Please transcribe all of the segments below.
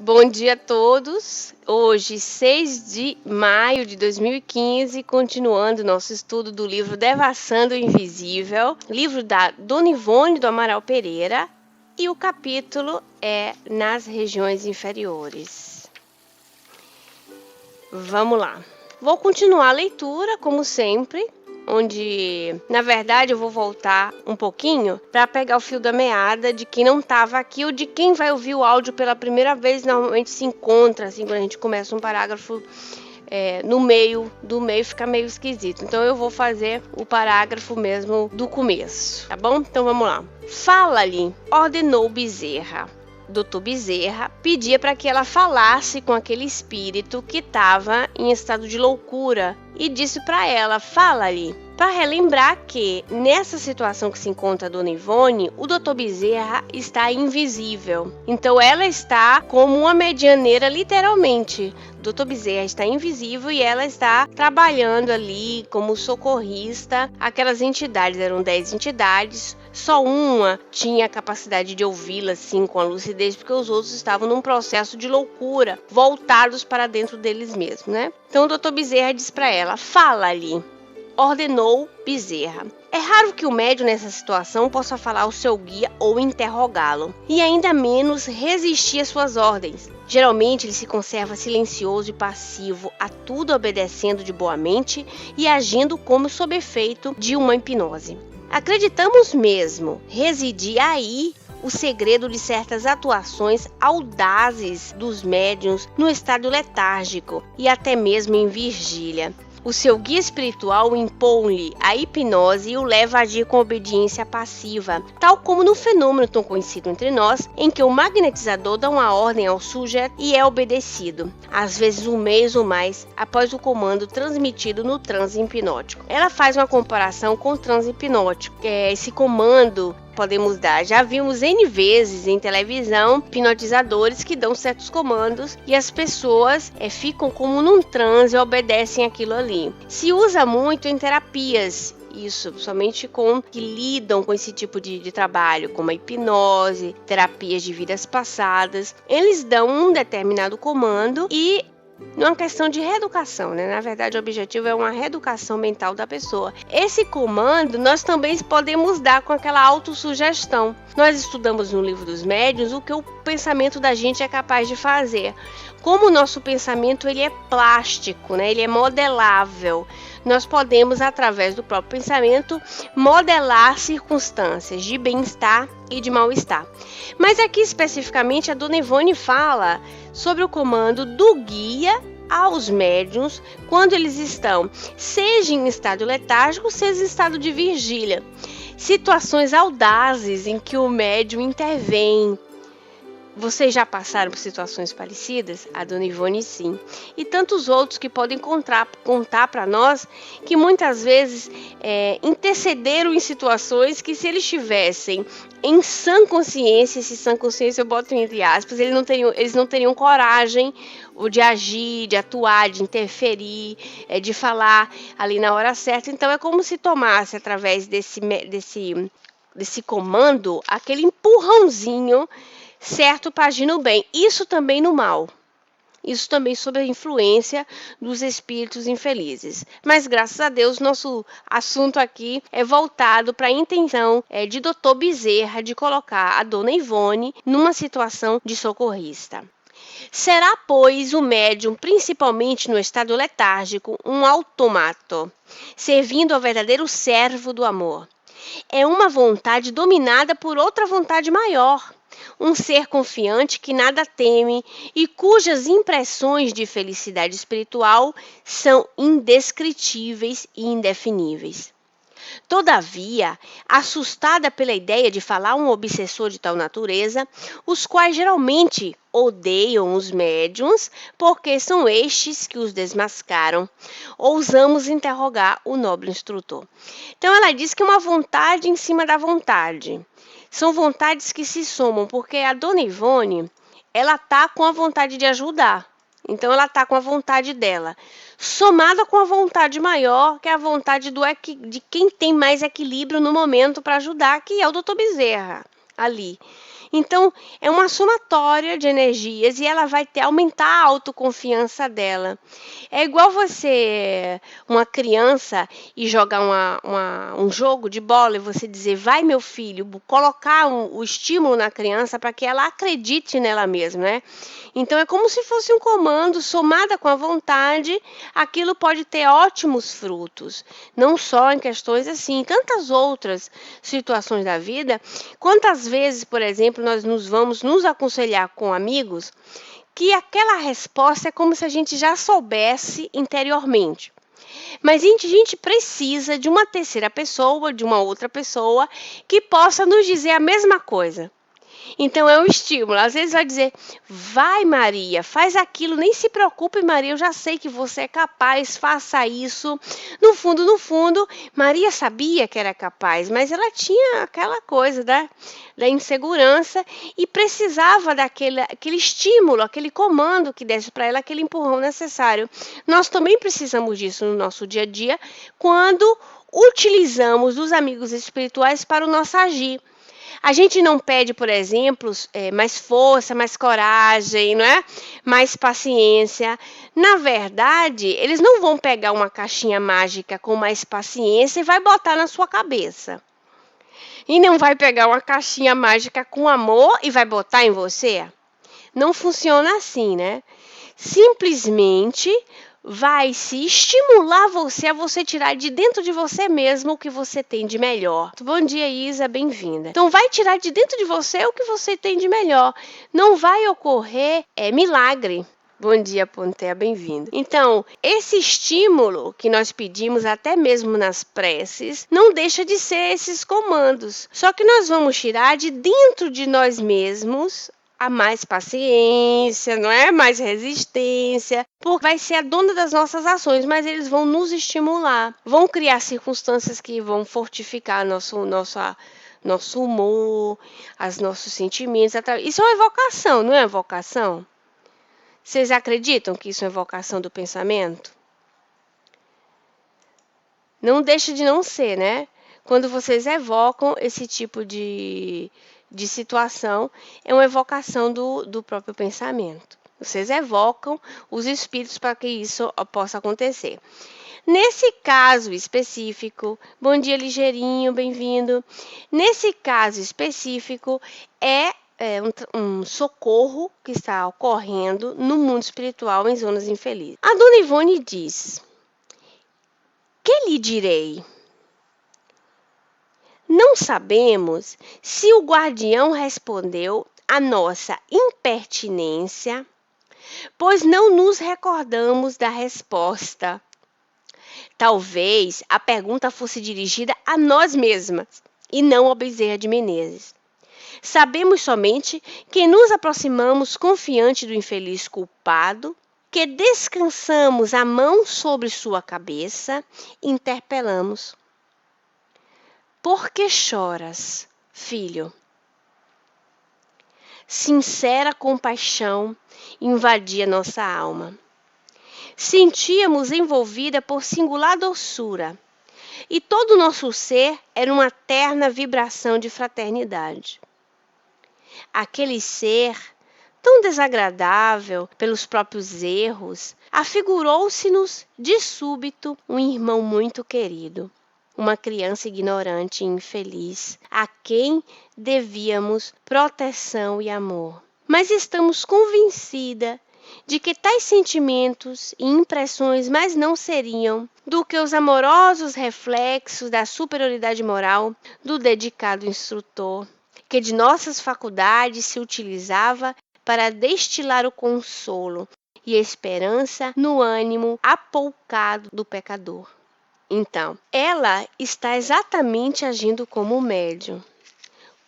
Bom dia a todos. Hoje, 6 de maio de 2015, continuando nosso estudo do livro Devassando o Invisível, livro da Dona Ivone do Amaral Pereira, e o capítulo é Nas Regiões Inferiores. Vamos lá. Vou continuar a leitura, como sempre, onde, na verdade, eu vou voltar um pouquinho para pegar o fio da meada de quem não estava aqui ou de quem vai ouvir o áudio pela primeira vez. Normalmente se encontra, assim, quando a gente começa um parágrafo no meio do meio, fica meio esquisito. Então eu vou fazer o parágrafo mesmo do começo, tá bom? Então vamos lá. Fala-lhe, ordenou Bezerra. Doutor Bezerra pedia para que ela falasse com aquele espírito que estava em estado de loucura e disse para ela, fala-lhe, para relembrar que nessa situação que se encontra a Dona Ivone, o Doutor Bezerra está invisível. Então ela está como uma medianeira literalmente. O Doutor Bezerra está invisível e ela está trabalhando ali como socorrista. Aquelas entidades, eram 10 entidades, só uma tinha a capacidade de ouvi-la assim com a lucidez, porque os outros estavam num processo de loucura, voltados para dentro deles mesmos, né? Então o Dr. Bezerra diz para ela, fala-lhe, ordenou Bezerra. É raro que o médium nessa situação possa falar ao seu guia ou interrogá-lo, e ainda menos resistir às suas ordens. Geralmente ele se conserva silencioso e passivo, a tudo obedecendo de boa mente e agindo como sob efeito de uma hipnose. Acreditamos mesmo residir aí o segredo de certas atuações audazes dos médiuns no estado letárgico e até mesmo em vigília. O seu guia espiritual impõe-lhe a hipnose e o leva a agir com obediência passiva, tal como no fenômeno tão conhecido entre nós, em que o magnetizador dá uma ordem ao sujeito e é obedecido, às vezes um mês ou mais após o comando transmitido no transe hipnótico. Ela faz uma comparação com o transe hipnótico, que é esse comando podemos dar. Já vimos N vezes em televisão hipnotizadores que dão certos comandos e as pessoas ficam como num transe e obedecem aquilo ali. Se usa muito em terapias, isso, somente com que lidam com esse tipo de trabalho, como a hipnose, terapias de vidas passadas. Eles dão um determinado comando e numa questão de reeducação, né? Na verdade, o objetivo é uma reeducação mental da pessoa. Esse comando nós também podemos dar com aquela autossugestão. Nós estudamos no livro dos médiuns o que o pensamento da gente é capaz de fazer. Como o nosso pensamento ele é plástico, né? Ele é modelável. Nós podemos, através do próprio pensamento, modelar circunstâncias de bem-estar e de mal-estar. Mas aqui, especificamente, a Dona Ivone fala sobre o comando do guia aos médiuns quando eles estão, seja em estado letárgico, seja em estado de vigília. Situações audazes em que o médium intervém. Vocês já passaram por situações parecidas? A Dona Ivone sim. E tantos outros que podem contar para nós que muitas vezes intercederam em situações que se eles estivessem em sã consciência, esse sã consciência eu boto entre aspas, eles não teriam coragem de agir, de atuar, de interferir, de falar ali na hora certa. Então é como se tomasse através desse comando aquele empurrãozinho certo para agir no bem, isso também no mal, isso também sob a influência dos espíritos infelizes. Mas graças a Deus nosso assunto aqui é voltado para a intenção de Dr. Bezerra de colocar a Dona Ivone numa situação de socorrista. Será, pois, o médium, principalmente no estado letárgico, um automato, servindo ao verdadeiro servo do amor. É uma vontade dominada por outra vontade maior, um ser confiante que nada teme e cujas impressões de felicidade espiritual são indescritíveis e indefiníveis. Todavia, assustada pela ideia de falar um obsessor de tal natureza, os quais geralmente odeiam os médiuns, porque são estes que os desmascaram, ousamos interrogar o nobre instrutor. Então ela diz que é uma vontade em cima da vontade. São vontades que se somam, porque a Dona Ivone, ela está com a vontade de ajudar. Então ela está com a vontade dela, somada com a vontade maior, que é a vontade de quem tem mais equilíbrio no momento para ajudar, que é o Dr. Bezerra ali. Então, é uma somatória de energias e ela vai aumentar a autoconfiança dela. É igual você, uma criança, e jogar um jogo de bola e você dizer, vai meu filho, colocar o estímulo na criança para que ela acredite nela mesma, né? Então, é como se fosse um comando, somada com a vontade, aquilo pode ter ótimos frutos. Não só em questões assim, tantas outras situações da vida. Quantas vezes, por exemplo, nós vamos nos aconselhar com amigos que aquela resposta é como se a gente já soubesse interiormente. Mas a gente precisa de uma terceira pessoa, de uma outra pessoa, que possa nos dizer a mesma coisa. Então é um estímulo. Às vezes vai dizer, vai Maria, faz aquilo, nem se preocupe Maria, eu já sei que você é capaz, faça isso. No fundo, Maria sabia que era capaz, mas ela tinha aquela coisa da insegurança e precisava aquele estímulo, aquele comando que desse para ela, aquele empurrão necessário. Nós também precisamos disso no nosso dia a dia, quando utilizamos os amigos espirituais para o nosso agir. A gente não pede, por exemplo, mais força, mais coragem, não é? Mais paciência. Na verdade, eles não vão pegar uma caixinha mágica com mais paciência e vai botar na sua cabeça. E não vai pegar uma caixinha mágica com amor e vai botar em você. Não funciona assim, né? Simplesmente vai se estimular a você tirar de dentro de você mesmo o que você tem de melhor. Bom dia, Isa, bem-vinda. Então, vai tirar de dentro de você o que você tem de melhor. Não vai ocorrer milagre. Bom dia, Ponteia, bem-vindo. Então, esse estímulo que nós pedimos até mesmo nas preces, não deixa de ser esses comandos. Só que nós vamos tirar de dentro de nós mesmos a mais paciência, não é? Mais resistência, porque vai ser a dona das nossas ações, mas eles vão nos estimular, vão criar circunstâncias que vão fortificar nosso humor, os nossos sentimentos. Isso é uma evocação, não é evocação? Vocês acreditam que isso é evocação do pensamento? Não deixa de não ser, né? Quando vocês evocam esse tipo de situação, é uma evocação do próprio pensamento. Vocês evocam os espíritos para que isso possa acontecer. Nesse caso específico, bom dia, Ligeirinho, bem-vindo. Nesse caso específico, é um socorro que está ocorrendo no mundo espiritual em zonas infelizes. A dona Ivone diz, que lhe direi? Não sabemos se o guardião respondeu à nossa impertinência, pois não nos recordamos da resposta. Talvez a pergunta fosse dirigida a nós mesmas e não ao Bezerra de Menezes. Sabemos somente que nos aproximamos confiante do infeliz culpado, que descansamos a mão sobre sua cabeça e interpelamos. Por que choras, filho? Sincera compaixão invadia nossa alma. Sentíamos envolvida por singular doçura, e todo o nosso ser era uma terna vibração de fraternidade. Aquele ser, tão desagradável pelos próprios erros, afigurou-se-nos de súbito um irmão muito querido. Uma criança ignorante e infeliz, a quem devíamos proteção e amor. Mas estamos convencida de que tais sentimentos e impressões mais não seriam do que os amorosos reflexos da superioridade moral do dedicado instrutor, que de nossas faculdades se utilizava para destilar o consolo e a esperança no ânimo apoucado do pecador. Então, ela está exatamente agindo como médium.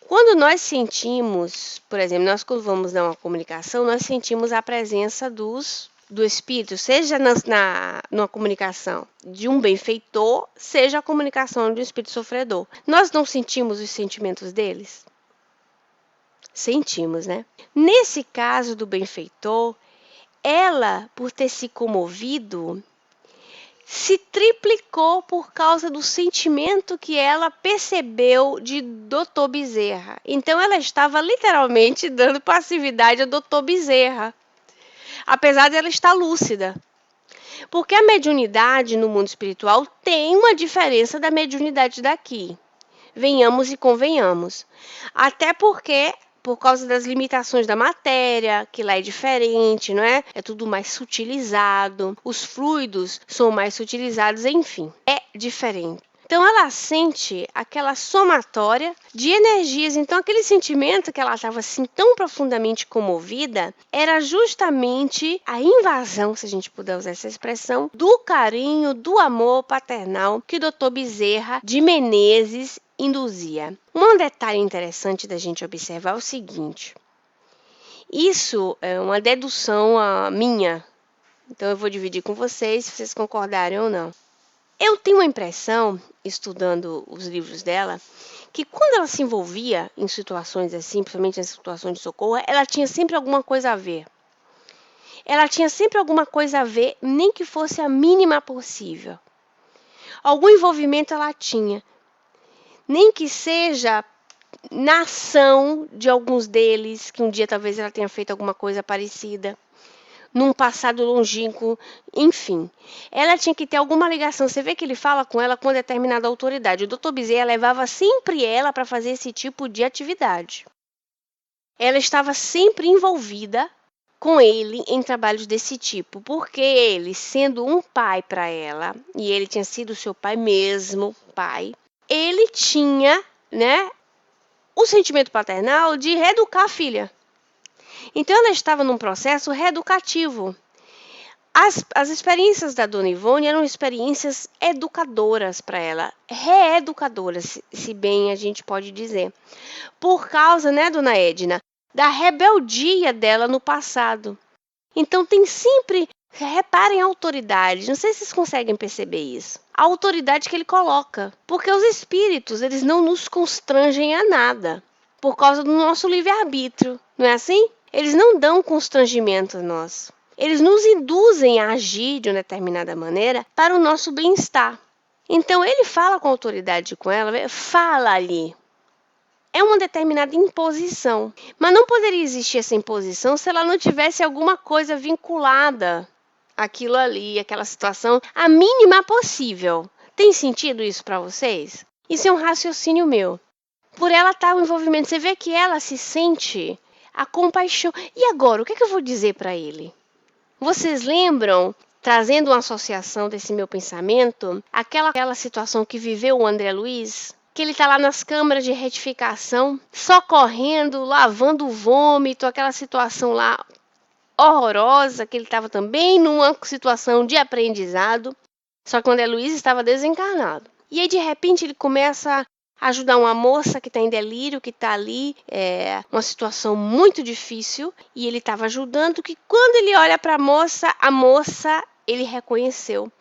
Quando nós sentimos, por exemplo, quando vamos dar uma comunicação, nós sentimos a presença do espírito, seja numa comunicação de um benfeitor, seja a comunicação de um espírito sofredor. Nós não sentimos os sentimentos deles? Sentimos, né? Nesse caso do benfeitor, ela, por ter se comovido, se triplicou por causa do sentimento que ela percebeu de Dr. Bezerra. Então ela estava literalmente dando passividade a Dr. Bezerra, apesar de ela estar lúcida. Porque a mediunidade no mundo espiritual tem uma diferença da mediunidade daqui. Venhamos e convenhamos. Até porque, por causa das limitações da matéria, que lá é diferente, não é? É tudo mais sutilizado, os fluidos são mais sutilizados, enfim, é diferente. Então ela sente aquela somatória de energias. Então aquele sentimento que ela estava assim tão profundamente comovida era justamente a invasão, se a gente puder usar essa expressão, do carinho, do amor paternal que o Dr. Bezerra de Menezes induzia. Um detalhe interessante da gente observar é o seguinte. Isso é uma dedução minha. Então eu vou dividir com vocês, se vocês concordarem ou não. Eu tenho a impressão, estudando os livros dela, que quando ela se envolvia em situações assim, principalmente em situações de socorro, ela tinha sempre alguma coisa a ver. Ela tinha sempre alguma coisa a ver, nem que fosse a mínima possível. Algum envolvimento ela tinha, nem que seja na ação de alguns deles, que um dia talvez ela tenha feito alguma coisa parecida, num passado longínquo, enfim. Ela tinha que ter alguma ligação. Você vê que ele fala com ela com determinada autoridade. O Dr. Bezerra levava sempre ela para fazer esse tipo de atividade. Ela estava sempre envolvida com ele em trabalhos desse tipo, porque ele, sendo um pai para ela, e ele tinha sido seu pai mesmo, pai, ele tinha, né, o sentimento paternal de reeducar a filha. Então, ela estava num processo reeducativo. As experiências da Dona Ivone eram experiências educadoras para ela, reeducadoras, se bem a gente pode dizer. Por causa, né, Dona Edna, da rebeldia dela no passado. Então, tem sempre, reparem a autoridade, não sei se vocês conseguem perceber isso, a autoridade que ele coloca. Porque os espíritos, eles não nos constrangem a nada, por causa do nosso livre-arbítrio, não é assim? Eles não dão constrangimento a nós. Eles nos induzem a agir de uma determinada maneira para o nosso bem-estar. Então, ele fala com autoridade com ela, fala ali. É uma determinada imposição. Mas não poderia existir essa imposição se ela não tivesse alguma coisa vinculada àquilo ali, àquela situação, a mínima possível. Tem sentido isso para vocês? Isso é um raciocínio meu. Por ela estar o envolvimento, você vê que ela se sente a compaixão. E agora, o que eu vou dizer para ele? Vocês lembram, trazendo uma associação desse meu pensamento, aquela situação que viveu o André Luiz? Que ele está lá nas câmaras de retificação, só correndo, lavando o vômito, aquela situação lá horrorosa, que ele estava também numa situação de aprendizado, só que o André Luiz estava desencarnado. E aí, de repente, ele começa a ajudar uma moça que está em delírio, que está ali, uma situação muito difícil, e ele estava ajudando, que quando ele olha para a moça, ele reconheceu.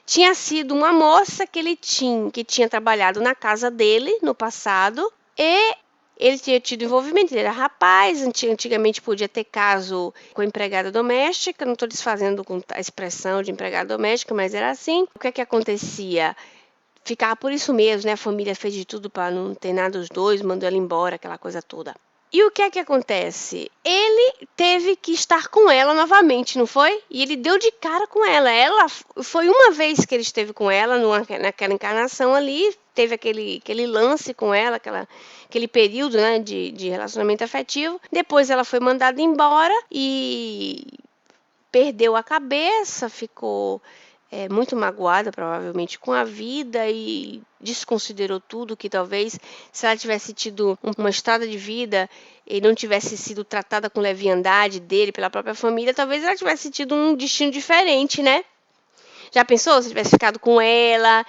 Tinha sido uma moça que tinha trabalhado na casa dele no passado, e ele tinha tido envolvimento, ele era rapaz, antigamente podia ter caso com empregada doméstica, não estou desfazendo com a expressão de empregada doméstica, mas era assim. O que é que acontecia? Ficava por isso mesmo, né? A família fez de tudo para não ter nada dos dois, mandou ela embora, aquela coisa toda. E o que é que acontece? Ele teve que estar com ela novamente, não foi? E ele deu de cara com ela. Foi uma vez que ele esteve com ela, naquela encarnação ali, teve aquele lance com ela, aquele período, né, de relacionamento afetivo. Depois ela foi mandada embora e perdeu a cabeça, ficou muito magoada, provavelmente, com a vida e desconsiderou tudo, que talvez, se ela tivesse tido uma estrada de vida e não tivesse sido tratada com leviandade dele, pela própria família, talvez ela tivesse tido um destino diferente, né? Já pensou se tivesse ficado com ela,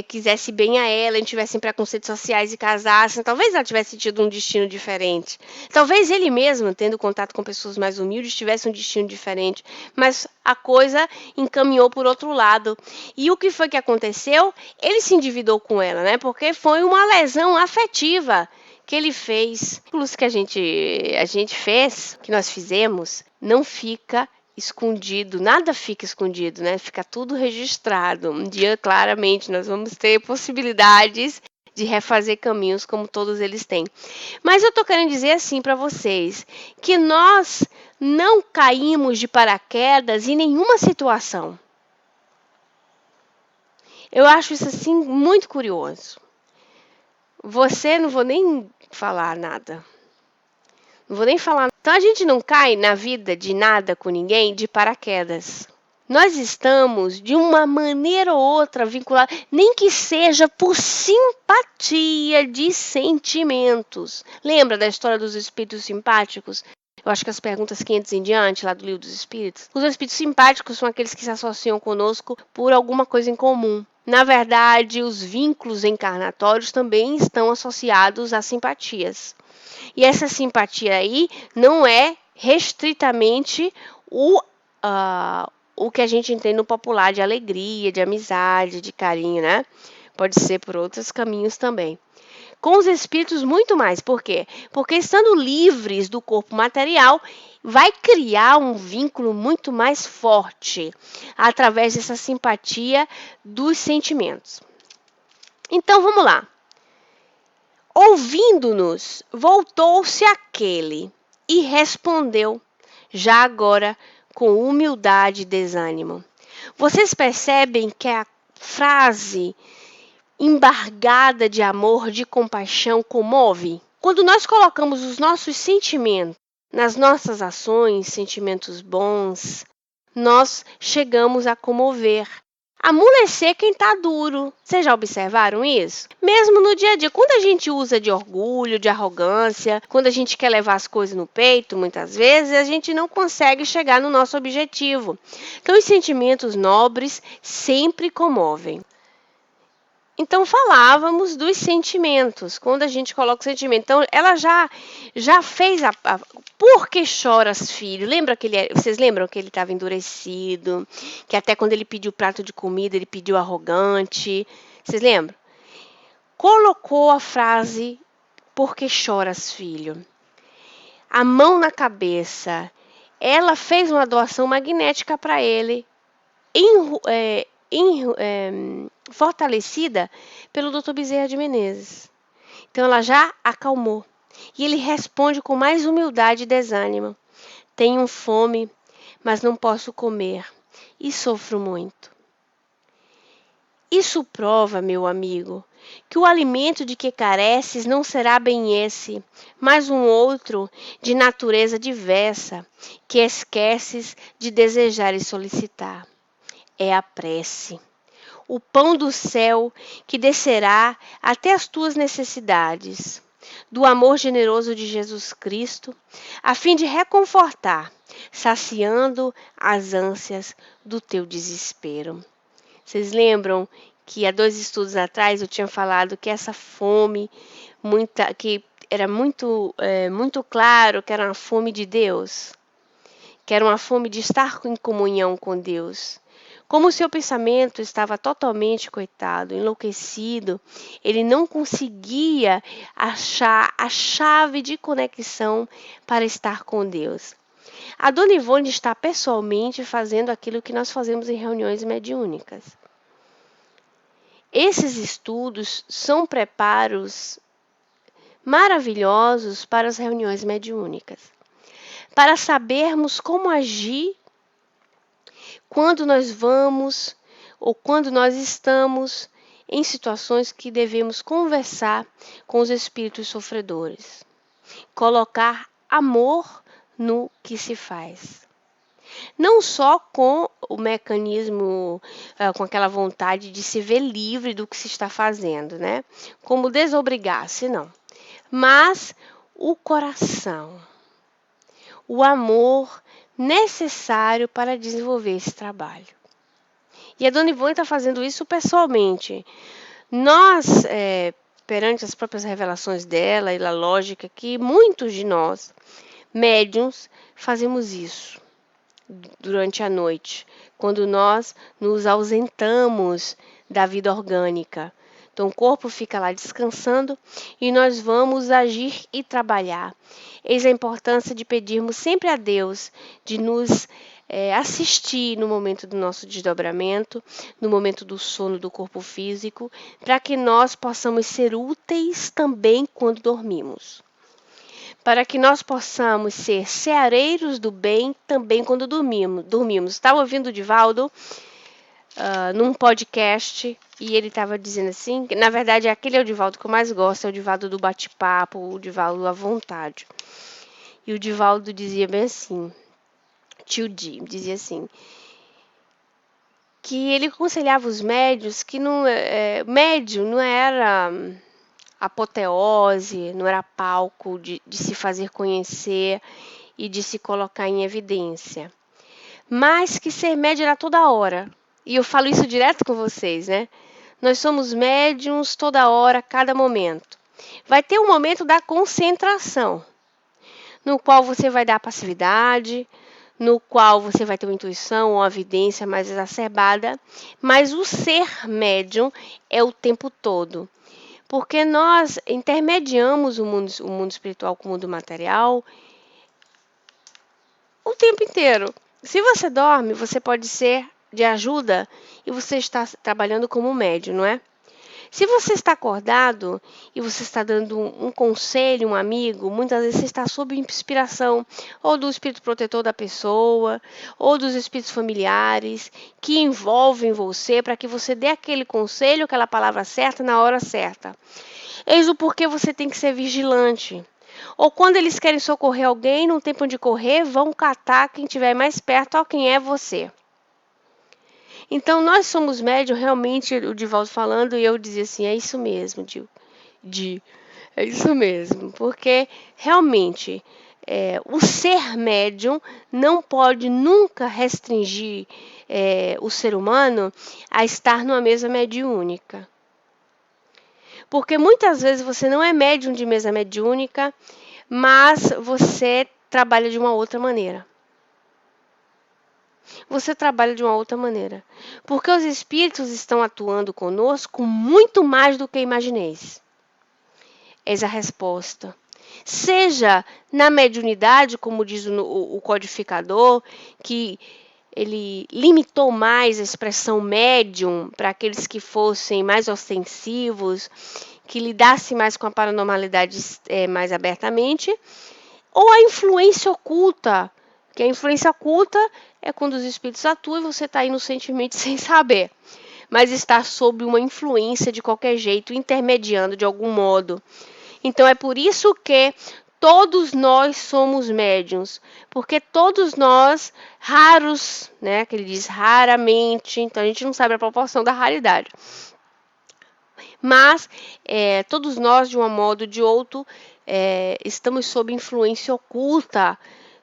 quisesse bem a ela, não tivessem preconceitos sociais e casassem, talvez ela tivesse tido um destino diferente. Talvez ele mesmo, tendo contato com pessoas mais humildes, tivesse um destino diferente. Mas a coisa encaminhou por outro lado. E o que foi que aconteceu? Ele se endividou com ela, né? Porque foi uma lesão afetiva que ele fez. Os que a gente fez, que nós fizemos, não fica escondido, nada fica escondido, né? Fica tudo registrado. Um dia, claramente, nós vamos ter possibilidades de refazer caminhos como todos eles têm. Mas eu tô querendo dizer assim para vocês, que nós não caímos de paraquedas em nenhuma situação. Eu acho isso assim muito curioso. Você, não vou nem falar nada. Não vou nem falar. Então a gente não cai na vida de nada com ninguém de paraquedas. Nós estamos, de uma maneira ou outra, vinculados, nem que seja por simpatia de sentimentos. Lembra da história dos espíritos simpáticos? Eu acho que as perguntas 500 em diante, lá do livro dos espíritos. Os espíritos simpáticos são aqueles que se associam conosco por alguma coisa em comum. Na verdade, os vínculos encarnatórios também estão associados a simpatias. E essa simpatia aí não é restritamente o que a gente entende no popular de alegria, de amizade, de carinho, né? Pode ser por outros caminhos também. Com os espíritos, muito mais. Por quê? Porque estando livres do corpo material, vai criar um vínculo muito mais forte através dessa simpatia dos sentimentos. Então, vamos lá. Ouvindo-nos, voltou-se aquele e respondeu, já agora com humildade e desânimo. Vocês percebem que a frase embargada de amor, de compaixão, comove? Quando nós colocamos os nossos sentimentos nas nossas ações, sentimentos bons, nós chegamos a comover. Amolecer quem tá duro. Vocês já observaram isso? Mesmo no dia a dia, quando a gente usa de orgulho, de arrogância, quando a gente quer levar as coisas no peito, muitas vezes a gente não consegue chegar no nosso objetivo. Então, os sentimentos nobres sempre comovem. Então, falávamos dos sentimentos, quando a gente coloca o sentimento. Então, ela já fez Por que choras, filho? Vocês lembram que ele estava endurecido? Que até quando ele pediu prato de comida, ele pediu arrogante. Vocês lembram? Colocou a frase, por que choras, filho? A mão na cabeça. Ela fez uma doação magnética para ele. Fortalecida pelo Dr. Bezerra de Menezes. Então ela já acalmou. E ele responde com mais humildade e desânimo. Tenho fome, mas não posso comer e sofro muito. Isso prova, meu amigo, que o alimento de que careces não será bem esse, mas um outro de natureza diversa, que esqueces de desejar e solicitar. É a prece. O pão do céu que descerá até as tuas necessidades, do amor generoso de Jesus Cristo, a fim de reconfortar, saciando as ânsias do teu desespero. Vocês lembram que há 2 estudos atrás eu tinha falado que essa fome, que era muito claro que era uma fome de Deus, que era uma fome de estar em comunhão com Deus. Como o seu pensamento estava totalmente, coitado, enlouquecido, ele não conseguia achar a chave de conexão para estar com Deus. A Dona Ivone está pessoalmente fazendo aquilo que nós fazemos em reuniões mediúnicas. Esses estudos são preparos maravilhosos para as reuniões mediúnicas, para sabermos como agir quando nós vamos ou quando nós estamos em situações que devemos conversar com os espíritos sofredores. Colocar amor no que se faz. Não só com o mecanismo, com aquela vontade de se ver livre do que se está fazendo, né? Como desobrigar-se, não. Mas o coração, o amor necessário para desenvolver esse trabalho. E a Dona Ivone está fazendo isso pessoalmente. Nós, perante as próprias revelações dela e a lógica que muitos de nós, médiuns, fazemos isso durante a noite, quando nós nos ausentamos da vida orgânica. Então, o corpo fica lá descansando e nós vamos agir e trabalhar. Eis a importância de pedirmos sempre a Deus de nos assistir no momento do nosso desdobramento, no momento do sono do corpo físico, para que nós possamos ser úteis também quando dormimos. Para que nós possamos ser ceareiros do bem também quando dormimos. Estava ouvindo o Divaldo num podcast e ele estava dizendo assim, que, na verdade aquele é o Divaldo que eu mais gosto, é o Divaldo do bate-papo, o Divaldo à vontade. E o Divaldo dizia bem assim, tio Di dizia assim, que ele aconselhava os médios que médium não era apoteose, não era palco de se fazer conhecer e de se colocar em evidência, mas que ser médium era toda hora. E eu falo isso direto com vocês, né? Nós somos médiums toda hora, cada momento. Vai ter um momento da concentração, no qual você vai dar passividade, no qual você vai ter uma intuição ou uma evidência mais exacerbada, mas o ser médium é o tempo todo. Porque nós intermediamos o mundo espiritual com o mundo material o tempo inteiro. Se você dorme, você pode ser de ajuda e você está trabalhando como médium, não é? Se você está acordado e você está dando um conselho, um amigo, muitas vezes você está sob inspiração ou do espírito protetor da pessoa, ou dos espíritos familiares que envolvem você para que você dê aquele conselho, aquela palavra certa na hora certa. Eis o porquê você tem que ser vigilante. Ou quando eles querem socorrer alguém, não tem para onde correr, vão catar quem estiver mais perto ou quem é você. Então, nós somos médium, realmente, o Divaldo falando, e eu dizia assim, é isso mesmo, é isso mesmo, porque realmente o ser médium não pode nunca restringir o ser humano a estar numa mesa mediúnica. Porque muitas vezes você não é médium de mesa mediúnica, mas você trabalha de uma outra maneira. Você trabalha de uma outra maneira. Porque os espíritos estão atuando conosco muito mais do que imagineis. Eis a resposta. Seja na mediunidade, como diz o codificador, que ele limitou mais a expressão médium para aqueles que fossem mais ostensivos, que lidassem mais com a paranormalidade mais abertamente, ou a influência oculta, que a influência oculta é quando os espíritos atuam e você está inocentemente sem saber, mas está sob uma influência de qualquer jeito, intermediando de algum modo. Então é por isso que todos nós somos médiuns, porque todos nós, raros, né, que ele diz raramente, então a gente não sabe a proporção da raridade. Mas todos nós, de um modo ou de outro, estamos sob influência oculta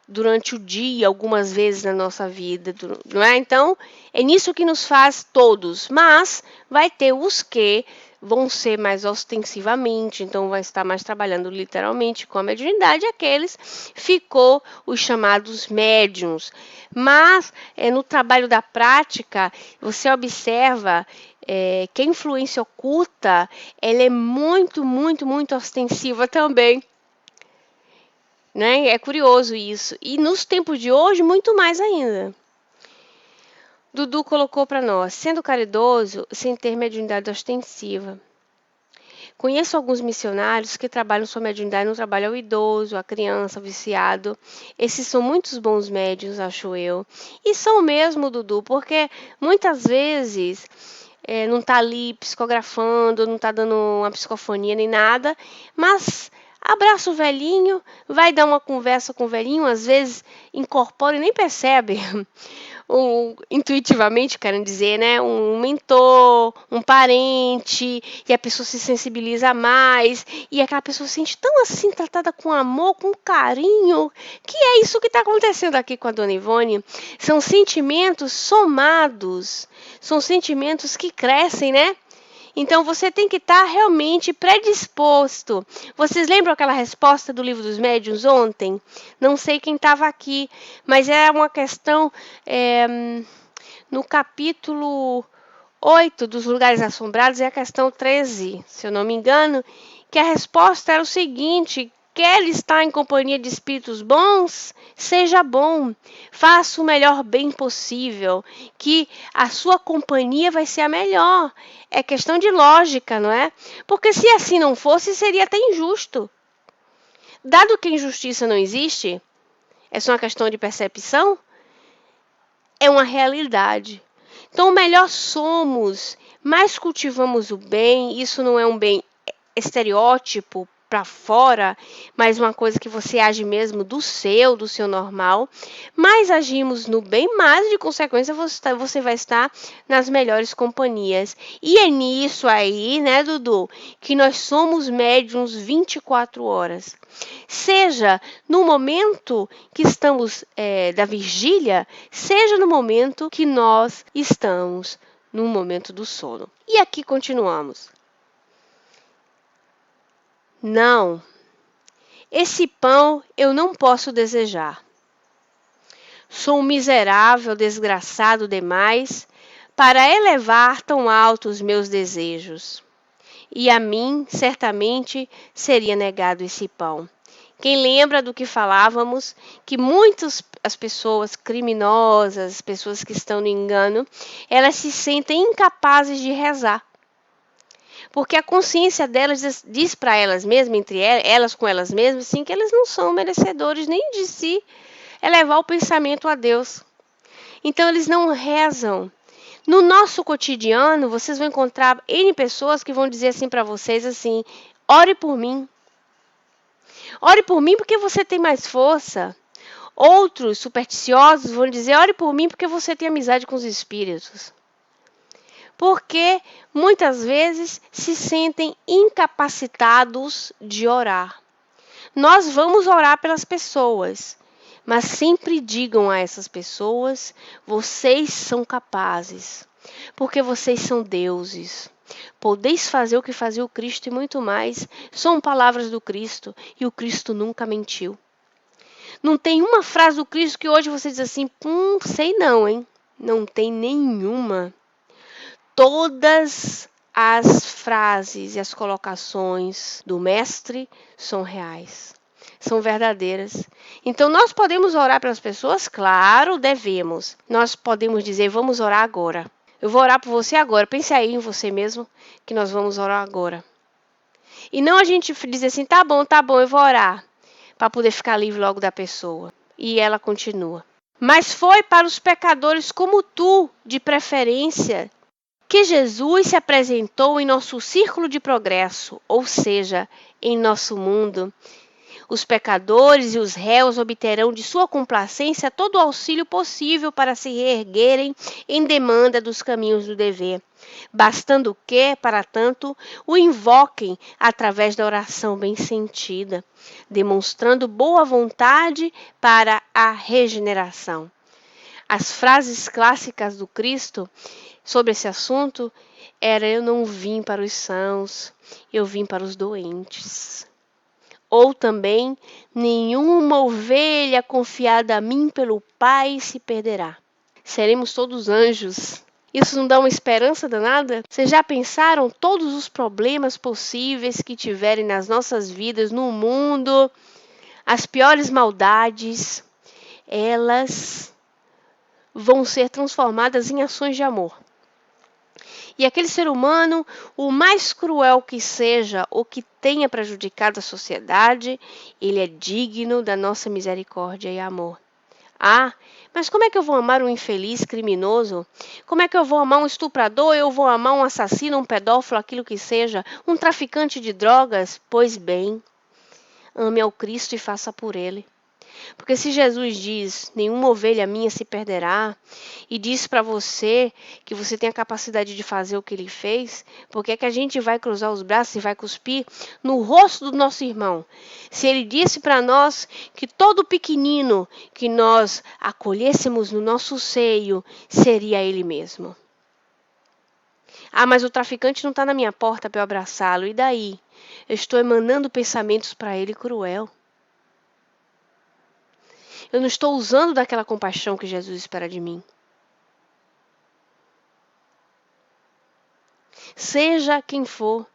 durante o dia, algumas vezes na nossa vida, não é? Então, é nisso que nos faz todos, mas vai ter os que vão ser mais ostensivamente, então vai estar mais trabalhando literalmente com a mediunidade, aqueles ficou os chamados médiuns. Mas no trabalho da prática, você observa que a influência oculta, ela é muito, muito, muito ostensiva também. Né? É curioso isso. E nos tempos de hoje, muito mais ainda. Dudu colocou para nós, sendo caridoso sem ter mediunidade ostensiva. Conheço alguns missionários que trabalham sua mediunidade no trabalho ao idoso, à criança, ao viciado. Esses são muitos bons médiuns, acho eu. E são mesmo, Dudu, porque muitas vezes não está ali psicografando, não está dando uma psicofonia nem nada, mas abraça o velhinho, vai dar uma conversa com o velhinho, às vezes incorpora e nem percebe. Intuitivamente, querem dizer, né? Um mentor, um parente, e a pessoa se sensibiliza mais, e aquela pessoa se sente tão assim, tratada com amor, com carinho, que é isso que está acontecendo aqui com a Dona Ivone. São sentimentos somados, são sentimentos que crescem, né? Então, você tem que estar realmente predisposto. Vocês lembram aquela resposta do Livro dos Médiuns ontem? Não sei quem estava aqui, mas era uma questão no capítulo 8 dos Lugares Assombrados, é a questão 13, se eu não me engano, que a resposta era o seguinte, Quer estar em companhia de espíritos bons? Seja bom. Faça o melhor bem possível, que a sua companhia vai ser a melhor. É questão de lógica, não é? Porque se assim não fosse, seria até injusto. Dado que a injustiça não existe, é só uma questão de percepção, é uma realidade. Então, melhor somos, mais cultivamos o bem. Isso não é um bem estereótipo para fora, mas uma coisa que você age mesmo do seu normal. Mais agimos no bem, mais de consequência você vai estar nas melhores companhias. E é nisso aí, né, Dudu, que nós somos médiums 24 horas. Seja no momento que estamos da vigília, seja no momento que nós estamos no momento do sono. E aqui continuamos. Não, esse pão eu não posso desejar. Sou um miserável, desgraçado demais para elevar tão alto os meus desejos. E a mim, certamente, seria negado esse pão. Quem lembra do que falávamos, que muitas as pessoas criminosas, as pessoas que estão no engano, elas se sentem incapazes de rezar. Porque a consciência delas diz para elas mesmas, entre elas com elas mesmas, sim, que elas não são merecedores nem de si elevar o pensamento a Deus. Então eles não rezam. No nosso cotidiano, vocês vão encontrar N pessoas que vão dizer assim para vocês assim: ore por mim. Ore por mim porque você tem mais força. Outros supersticiosos vão dizer: ore por mim porque você tem amizade com os espíritos. Porque muitas vezes se sentem incapacitados de orar. Nós vamos orar pelas pessoas, mas sempre digam a essas pessoas: vocês são capazes, porque vocês são deuses. Podeis fazer o que fazia o Cristo e muito mais. São palavras do Cristo e o Cristo nunca mentiu. Não tem uma frase do Cristo que hoje você diz assim: sei não, hein? Não tem nenhuma. Todas as frases e as colocações do Mestre são reais, são verdadeiras. Então, nós podemos orar pelas pessoas? Claro, devemos. Nós podemos dizer: vamos orar agora. Eu vou orar por você agora. Pense aí em você mesmo, que nós vamos orar agora. E não a gente dizer assim: tá bom, eu vou orar, para poder ficar livre logo da pessoa. E ela continua. Mas foi para os pecadores como tu, de preferência, que Jesus se apresentou em nosso círculo de progresso, ou seja, em nosso mundo. Os pecadores e os réus obterão de sua complacência todo o auxílio possível para se reerguerem em demanda dos caminhos do dever, bastando que, para tanto, o invoquem através da oração bem sentida, demonstrando boa vontade para a regeneração. As frases clássicas do Cristo sobre esse assunto era: eu não vim para os sãos, eu vim para os doentes. Ou também: nenhuma ovelha confiada a mim pelo Pai se perderá. Seremos todos anjos. Isso não dá uma esperança danada? Vocês já pensaram todos os problemas possíveis que tiverem nas nossas vidas, no mundo, as piores maldades, elas vão ser transformadas em ações de amor. E aquele ser humano, o mais cruel que seja ou que tenha prejudicado a sociedade, ele é digno da nossa misericórdia e amor. Ah, mas como é que eu vou amar um infeliz criminoso? Como é que eu vou amar um estuprador? Eu vou amar um assassino, um pedófilo, aquilo que seja, um traficante de drogas? Pois bem, ame ao Cristo e faça por ele. Porque se Jesus diz: nenhuma ovelha minha se perderá, e diz para você que você tem a capacidade de fazer o que ele fez, por que é que a gente vai cruzar os braços e vai cuspir no rosto do nosso irmão? Se ele disse para nós que todo pequenino que nós acolhêssemos no nosso seio seria ele mesmo. Ah, mas o traficante não está na minha porta para eu abraçá-lo, e daí? Eu estou emanando pensamentos para ele cruel. Eu não estou usando daquela compaixão que Jesus espera de mim. Seja quem for,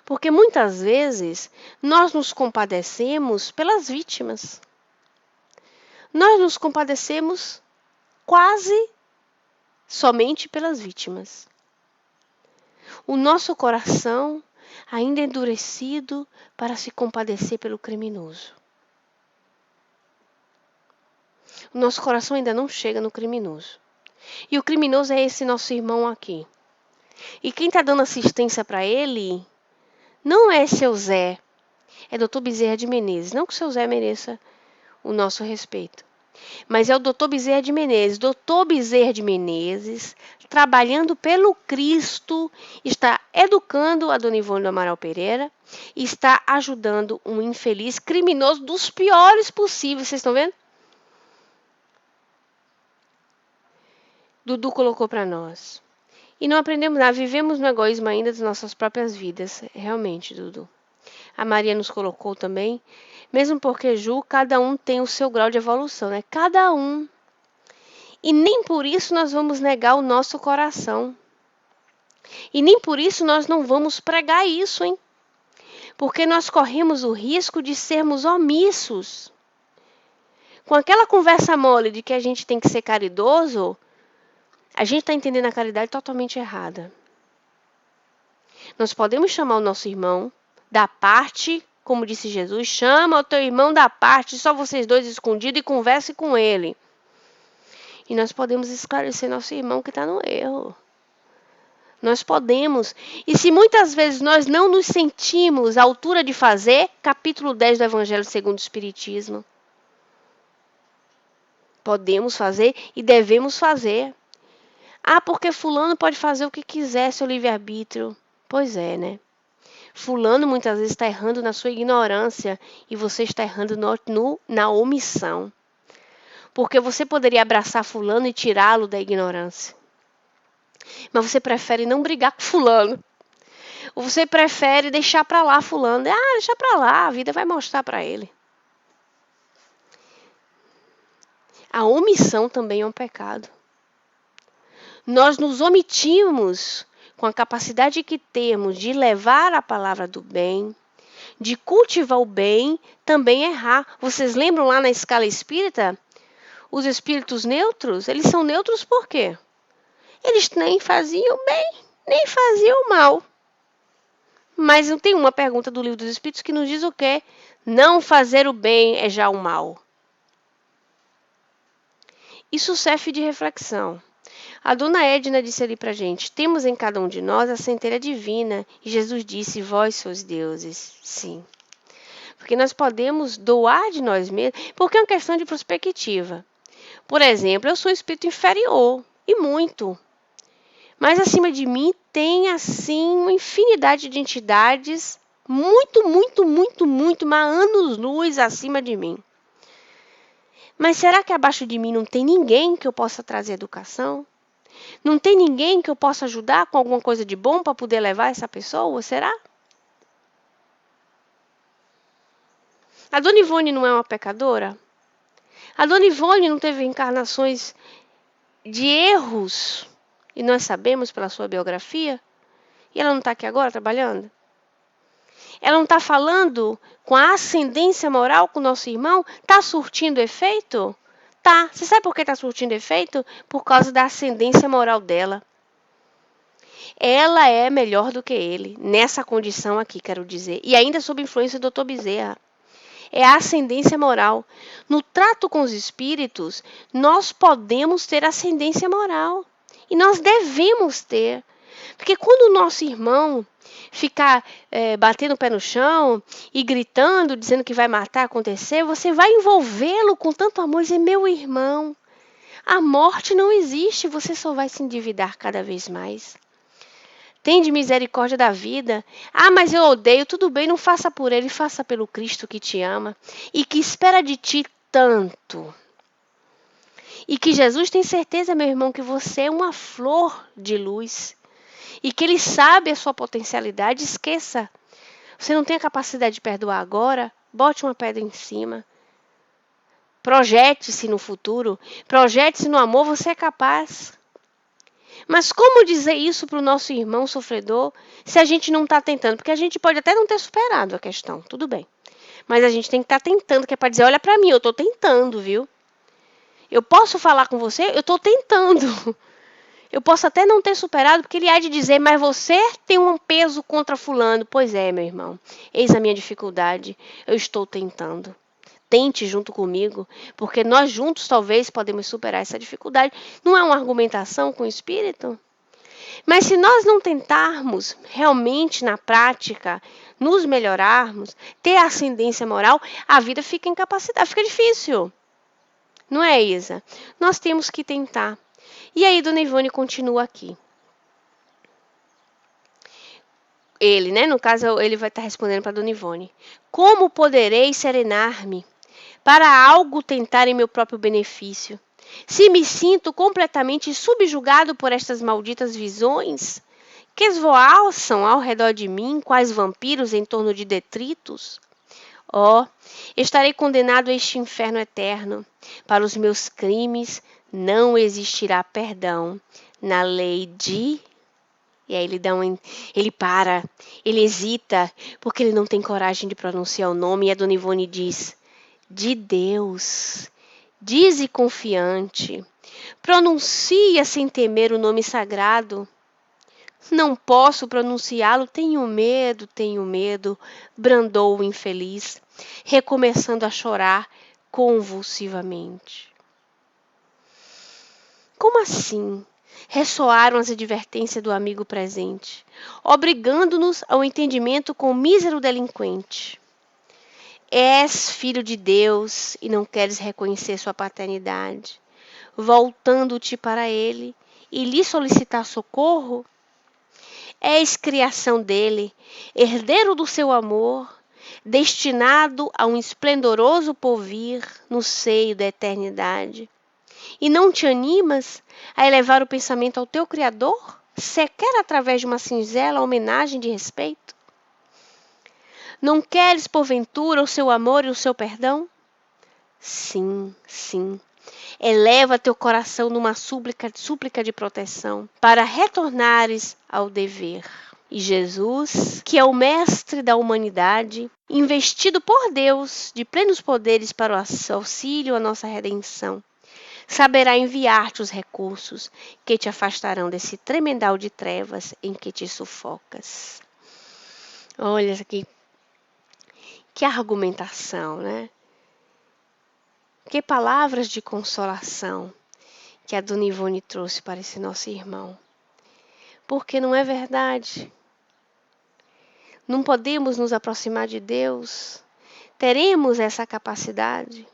Porque muitas vezes nós nos compadecemos pelas vítimas. Nós nos compadecemos quase somente pelas vítimas. O nosso coração ainda é endurecido para se compadecer pelo criminoso. O nosso coração ainda não chega no criminoso. E o criminoso é esse nosso irmão aqui. E quem está dando assistência para ele não é seu Zé, é Dr. Bezerra de Menezes. Não que o seu Zé mereça o nosso respeito, mas é o Dr. Bezerra de Menezes. Dr. Bezerra de Menezes, trabalhando pelo Cristo, está educando a Dona Ivone do Amaral Pereira e está ajudando um infeliz criminoso dos piores possíveis. Vocês estão vendo? Dudu colocou para nós. E não aprendemos nada, vivemos no egoísmo ainda das nossas próprias vidas. Realmente, Dudu. A Maria nos colocou também. Mesmo porque, Ju, cada um tem o seu grau de evolução, né? Cada um. E nem por isso nós vamos negar o nosso coração. E nem por isso nós não vamos pregar isso, hein? Porque nós corremos o risco de sermos omissos. Com aquela conversa mole de que a gente tem que ser caridoso, a gente está entendendo a caridade totalmente errada. Nós podemos chamar o nosso irmão da parte, como disse Jesus, chama o teu irmão da parte, só vocês dois escondidos e converse com ele. E nós podemos esclarecer nosso irmão que está no erro. Nós podemos. E se muitas vezes nós não nos sentimos à altura de fazer, capítulo 10 do Evangelho segundo o Espiritismo. Podemos fazer e devemos fazer. Ah, porque fulano pode fazer o que quiser, seu livre-arbítrio. Pois é, né? Fulano muitas vezes está errando na sua ignorância e você está errando na omissão. Porque você poderia abraçar fulano e tirá-lo da ignorância. Mas você prefere não brigar com fulano. Ou você prefere deixar para lá fulano. Ah, deixa para lá, a vida vai mostrar para ele. A omissão também é um pecado. Nós nos omitimos com a capacidade que temos de levar a palavra do bem, de cultivar o bem, também errar. Vocês lembram lá na escala espírita? Os espíritos neutros, eles são neutros por quê? Eles nem faziam bem, nem faziam mal. Mas não tem uma pergunta do Livro dos Espíritos que nos diz o quê? Não fazer o bem é já o mal. Isso serve de reflexão. A dona Edna disse ali pra gente, temos em cada um de nós a centelha divina. E Jesus disse, vós sois deuses. Sim. Porque nós podemos doar de nós mesmos, porque é uma questão de perspectiva. Por exemplo, eu sou um espírito inferior, e muito. Mas acima de mim tem, assim, uma infinidade de entidades muito, mas anos-luz acima de mim. Mas será que abaixo de mim não tem ninguém que eu possa trazer educação? Não tem ninguém que eu possa ajudar com alguma coisa de bom para poder levar essa pessoa? Será? A Dona Ivone não é uma pecadora? A Dona Ivone não teve encarnações de erros? E nós sabemos pela sua biografia? E ela não está aqui agora trabalhando? Ela não está falando com a ascendência moral com o nosso irmão? Está surtindo efeito? Tá. Você sabe por que está surtindo efeito? Por causa da ascendência moral dela. Ela é melhor do que ele, nessa condição aqui, quero dizer. E ainda sob influência do Dr. Bezerra. É a ascendência moral. No trato com os espíritos, nós podemos ter ascendência moral. E nós devemos ter. Porque quando o nosso irmão ficar batendo o pé no chão e gritando, dizendo que vai matar, acontecer, você vai envolvê-lo com tanto amor e dizer, meu irmão, a morte não existe, você só vai se endividar cada vez mais. Tende misericórdia da vida. Ah, mas eu odeio. Tudo bem, não faça por ele, faça pelo Cristo que te ama e que espera de ti tanto. E que Jesus tem certeza, meu irmão, que você é uma flor de luz. E que ele sabe a sua potencialidade. Esqueça. Você não tem a capacidade de perdoar agora? Bote uma pedra em cima. Projete-se no futuro. Projete-se no amor, você é capaz. Mas como dizer isso para o nosso irmão sofredor se a gente não está tentando? Porque a gente pode até não ter superado a questão, tudo bem. Mas a gente tem que estar tentando, que é para dizer, olha para mim, eu estou tentando, viu? Eu posso falar com você? Eu estou tentando. Eu posso até não ter superado, porque ele há de dizer, mas você tem um peso contra fulano. Pois é, meu irmão, eis a minha dificuldade, eu estou tentando. Tente junto comigo, porque nós juntos talvez podemos superar essa dificuldade. Não é uma argumentação com o Espírito? Mas se nós não tentarmos realmente na prática nos melhorarmos, ter ascendência moral, a vida fica incapacitada, fica difícil. Não é, Isa? Nós temos que tentar. E aí, Dona Ivone continua aqui. Ele, né? No caso, ele vai estar respondendo para Dona Ivone. Como poderei serenar-me para algo tentar em meu próprio benefício? Se me sinto completamente subjugado por estas malditas visões, que esvoaçam ao redor de mim, quais vampiros em torno de detritos? Oh, estarei condenado a este inferno eterno. Para os meus crimes não existirá perdão na lei de... E aí ele para, ele hesita, porque ele não tem coragem de pronunciar o nome, e a Dona Ivone diz, de Deus. Dize confiante, pronuncia sem temer o nome sagrado. Não posso pronunciá-lo, tenho medo, brandou o infeliz, recomeçando a chorar convulsivamente. Como assim? Ressoaram as advertências do amigo presente, obrigando-nos ao entendimento com o mísero delinquente. És filho de Deus e não queres reconhecer sua paternidade, voltando-te para ele e lhe solicitar socorro? És criação dele, herdeiro do seu amor, destinado a um esplendoroso porvir no seio da eternidade. E não te animas a elevar o pensamento ao teu Criador, sequer através de uma singela homenagem de respeito? Não queres, porventura, o seu amor e o seu perdão? Sim, sim. Eleva teu coração numa súplica de proteção, para retornares ao dever. E Jesus, que é o mestre da humanidade, investido por Deus de plenos poderes para o auxílio à nossa redenção, saberá enviar-te os recursos que te afastarão desse tremendal de trevas em que te sufocas. Olha aqui, que argumentação, né? Que palavras de consolação que a Dona Ivone trouxe para esse nosso irmão. Porque não é verdade. Não podemos nos aproximar de Deus. Teremos essa capacidade.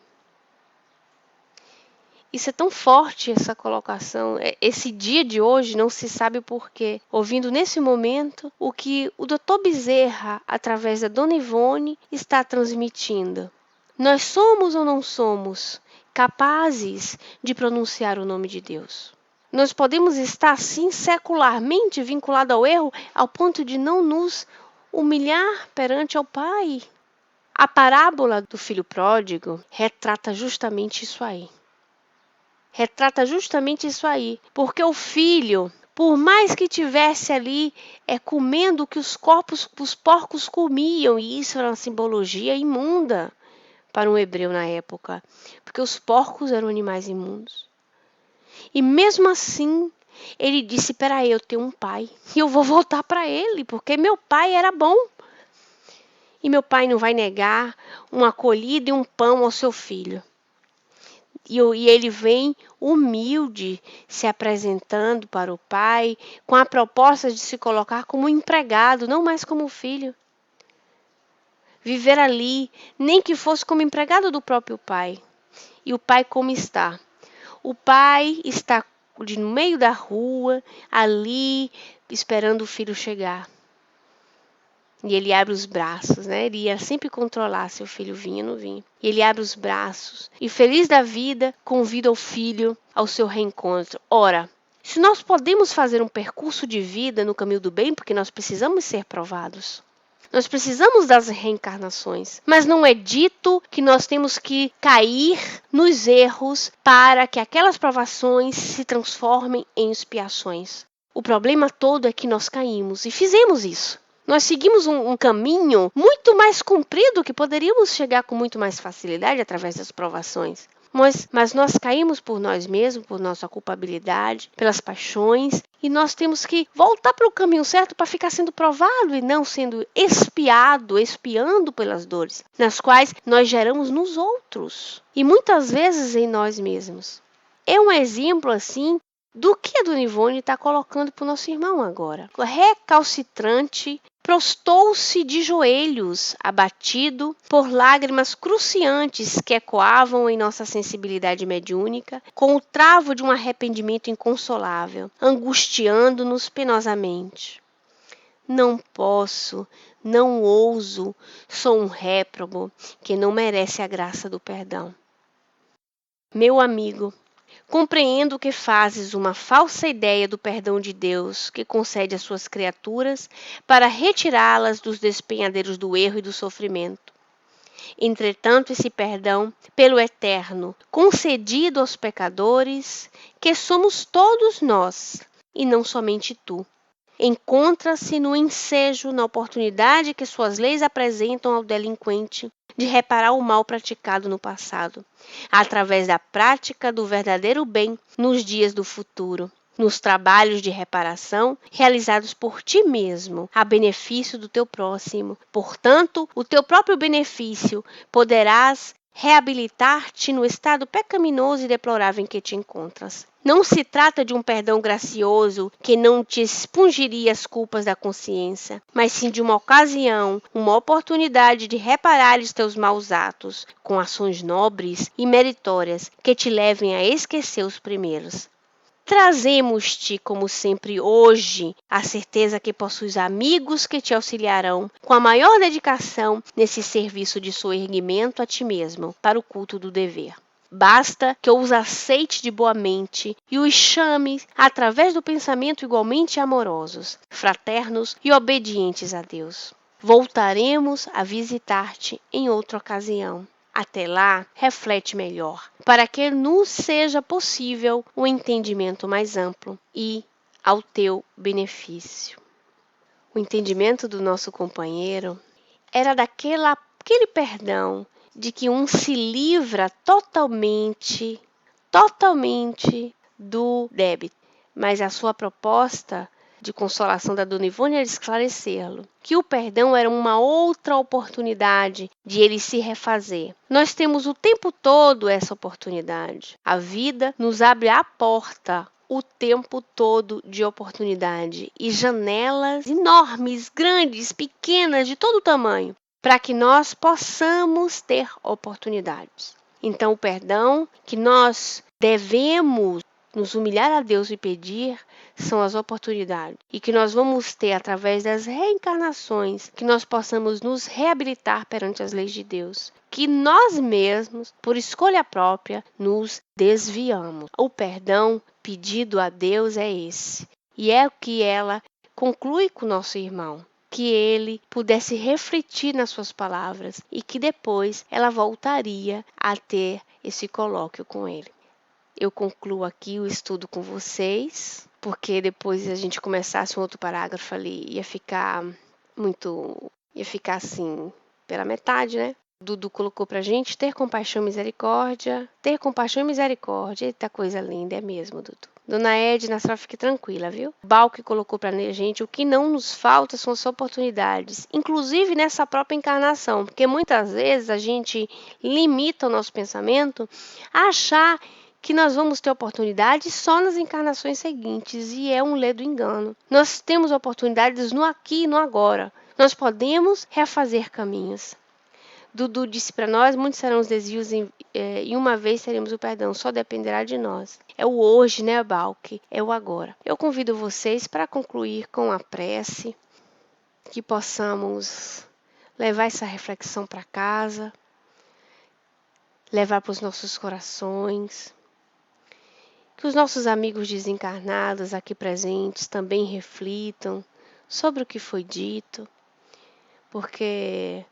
Isso é tão forte, essa colocação. Esse dia de hoje não se sabe o porquê. Ouvindo nesse momento o que o Dr. Bezerra, através da Dona Ivone, está transmitindo. Nós somos ou não somos capazes de pronunciar o nome de Deus? Nós podemos estar, sim, secularmente vinculados ao erro, ao ponto de não nos humilhar perante ao Pai. A parábola do filho pródigo retrata justamente isso aí. Porque o filho, por mais que tivesse ali comendo o que os porcos comiam, e isso era uma simbologia imunda para um hebreu na época, porque os porcos eram animais imundos. E mesmo assim, ele disse, peraí, eu tenho um pai, e eu vou voltar para ele, porque meu pai era bom. E meu pai não vai negar uma acolhida e um pão ao seu filho. E ele vem humilde, se apresentando para o pai, com a proposta de se colocar como empregado, não mais como filho. Viver ali, nem que fosse como empregado do próprio pai. E o pai como está? O pai está no meio da rua, ali, esperando o filho chegar. E ele abre os braços, né? Ele ia sempre controlar se o filho vinha ou não vinha. E ele abre os braços e, feliz da vida, convida o filho ao seu reencontro. Ora, se nós podemos fazer um percurso de vida no caminho do bem, porque nós precisamos ser provados. Nós precisamos das reencarnações, mas não é dito que nós temos que cair nos erros para que aquelas provações se transformem em expiações. O problema todo é que nós caímos e fizemos isso. Nós seguimos um caminho muito mais comprido que poderíamos chegar com muito mais facilidade através das provações. Mas nós caímos por nós mesmos, por nossa culpabilidade, pelas paixões, e nós temos que voltar para o caminho certo para ficar sendo provado e não sendo expiando pelas dores, nas quais nós geramos nos outros e muitas vezes em nós mesmos. É um exemplo assim do que a Dona Ivone está colocando para o nosso irmão agora. Recalcitrante, prostou-se de joelhos, abatido por lágrimas cruciantes que ecoavam em nossa sensibilidade mediúnica, com o travo de um arrependimento inconsolável, angustiando-nos penosamente. Não posso, não ouso, sou um réprobo que não merece a graça do perdão. Meu amigo, compreendo que fazes uma falsa ideia do perdão de Deus que concede às suas criaturas para retirá-las dos despenhadeiros do erro e do sofrimento. Entretanto, esse perdão, pelo Eterno, concedido aos pecadores, que somos todos nós, e não somente tu, encontra-se no ensejo, na oportunidade que suas leis apresentam ao delinquente de reparar o mal praticado no passado, através da prática do verdadeiro bem nos dias do futuro, nos trabalhos de reparação realizados por ti mesmo, a benefício do teu próximo. Portanto, o teu próprio benefício poderás reabilitar-te no estado pecaminoso e deplorável em que te encontras. Não se trata de um perdão gracioso que não te expungiria as culpas da consciência, mas sim de uma ocasião, uma oportunidade de reparar os teus maus atos, com ações nobres e meritórias que te levem a esquecer os primeiros. Trazemos-te, como sempre hoje, a certeza que possuis amigos que te auxiliarão com a maior dedicação nesse serviço de soerguimento a ti mesmo, para o culto do dever. Basta que eu os aceite de boa mente e os chame através do pensamento igualmente amorosos, fraternos e obedientes a Deus. Voltaremos a visitar-te em outra ocasião. Até lá, reflete melhor, para que nos seja possível um entendimento mais amplo e ao teu benefício. O entendimento do nosso companheiro era aquele perdão de que um se livra totalmente do débito, mas a sua proposta de consolação da Dona Ivone era esclarecê-lo, que o perdão era uma outra oportunidade de ele se refazer. Nós temos o tempo todo essa oportunidade. A vida nos abre a porta o tempo todo de oportunidade e janelas enormes, grandes, pequenas, de todo tamanho, para que nós possamos ter oportunidades. Então, o perdão que nós devemos nos humilhar a Deus e pedir são as oportunidades e que nós vamos ter através das reencarnações, que nós possamos nos reabilitar perante as leis de Deus, que nós mesmos, por escolha própria, nos desviamos. O perdão pedido a Deus é esse, e é o que ela conclui com o nosso irmão, que ele pudesse refletir nas suas palavras e que depois ela voltaria a ter esse colóquio com ele. Eu concluo aqui o estudo com vocês, porque depois a gente começasse um outro parágrafo ali, ia ficar assim, pela metade, né? Dudu colocou pra gente ter compaixão e misericórdia. Ter compaixão e misericórdia. Eita, coisa linda, é mesmo, Dudu. Dona Edna, só fique tranquila, viu? Balque colocou pra gente, o que não nos falta são as oportunidades, inclusive nessa própria encarnação, porque muitas vezes a gente limita o nosso pensamento a achar que nós vamos ter oportunidades só nas encarnações seguintes, e é um ledo engano. Nós temos oportunidades no aqui e no agora. Nós podemos refazer caminhos. Dudu disse para nós, muitos serão os desvios e uma vez teremos o perdão, só dependerá de nós. É o hoje, né, Balque? É o agora. Eu convido vocês para concluir com a prece, que possamos levar essa reflexão para casa, levar para os nossos corações, que os nossos amigos desencarnados aqui presentes também reflitam sobre o que foi dito, porque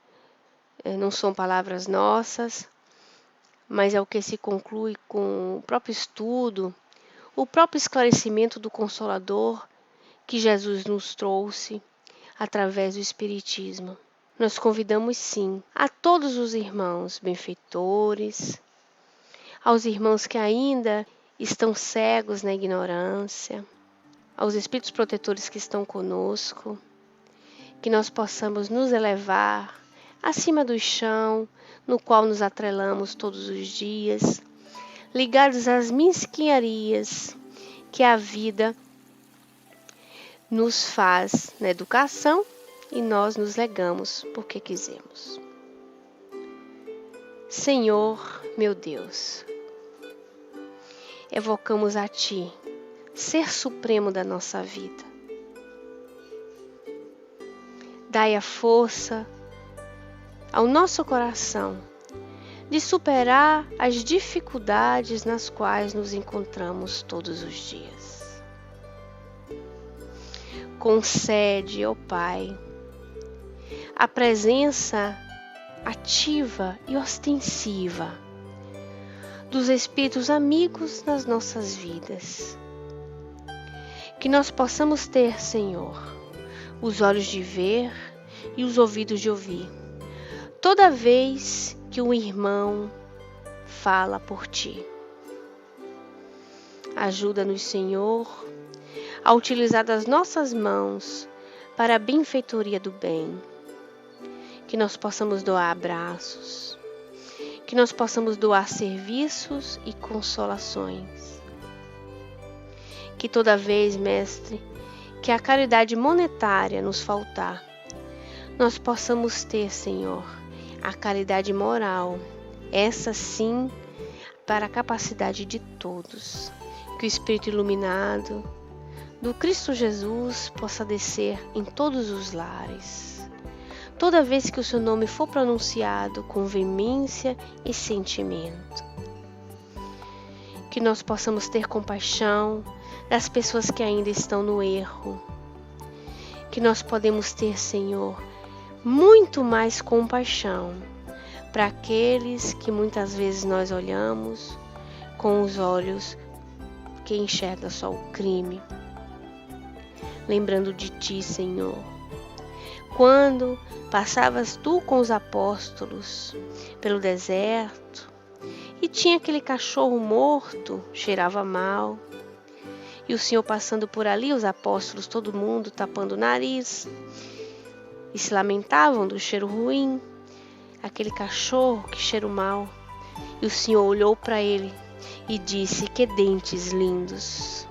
não são palavras nossas, mas é o que se conclui com o próprio estudo, o próprio esclarecimento do Consolador que Jesus nos trouxe através do Espiritismo. Nós convidamos sim a todos os irmãos benfeitores, aos irmãos que ainda estão cegos na ignorância, aos espíritos protetores que estão conosco, que nós possamos nos elevar acima do chão, no qual nos atrelamos todos os dias, ligados às mesquinharias que a vida nos faz na educação e nós nos legamos porque quisemos. Senhor, meu Deus, evocamos a Ti, Ser Supremo da nossa vida. Dai a força ao nosso coração de superar as dificuldades nas quais nos encontramos todos os dias. Concede, ó Pai, a presença ativa e ostensiva dos espíritos amigos nas nossas vidas. Que nós possamos ter, Senhor, os olhos de ver e os ouvidos de ouvir, toda vez que um irmão fala por Ti. Ajuda-nos, Senhor, a utilizar das nossas mãos para a benfeitoria do bem. Que nós possamos doar abraços, que nós possamos doar serviços e consolações. Que toda vez, Mestre, que a caridade monetária nos faltar, nós possamos ter, Senhor, a caridade moral, essa sim, para a capacidade de todos. Que o Espírito iluminado do Cristo Jesus possa descer em todos os lares. Toda vez que o Seu nome for pronunciado com veemência e sentimento. Que nós possamos ter compaixão das pessoas que ainda estão no erro. Que nós podemos ter, Senhor, muito mais compaixão para aqueles que muitas vezes nós olhamos com os olhos que enxergam só o crime. Lembrando de Ti, Senhor, quando passavas Tu com os apóstolos pelo deserto e tinha aquele cachorro morto, cheirava mal, e o Senhor passando por ali, os apóstolos, todo mundo tapando o nariz, e se lamentavam do cheiro ruim, aquele cachorro que cheira mal. E o Senhor olhou para ele e disse: que dentes lindos!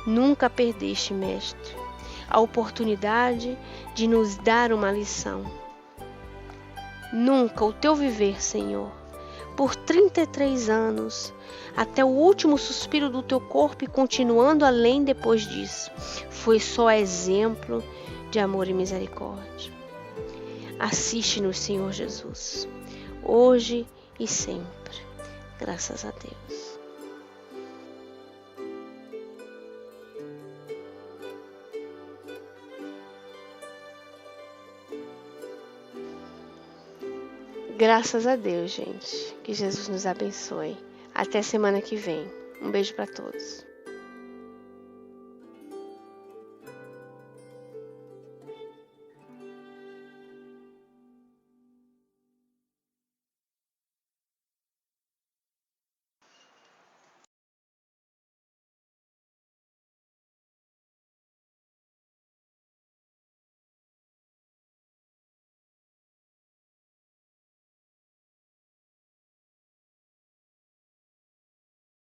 Nunca perdeste, Mestre, a oportunidade de nos dar uma lição. Nunca o Teu viver, Senhor, por 33 anos, até o último suspiro do Teu corpo e continuando além depois disso, foi só exemplo de amor e misericórdia. Assiste-nos, Senhor Jesus, hoje e sempre. Graças a Deus. Graças a Deus, gente. Que Jesus nos abençoe. Até semana que vem. Um beijo para todos.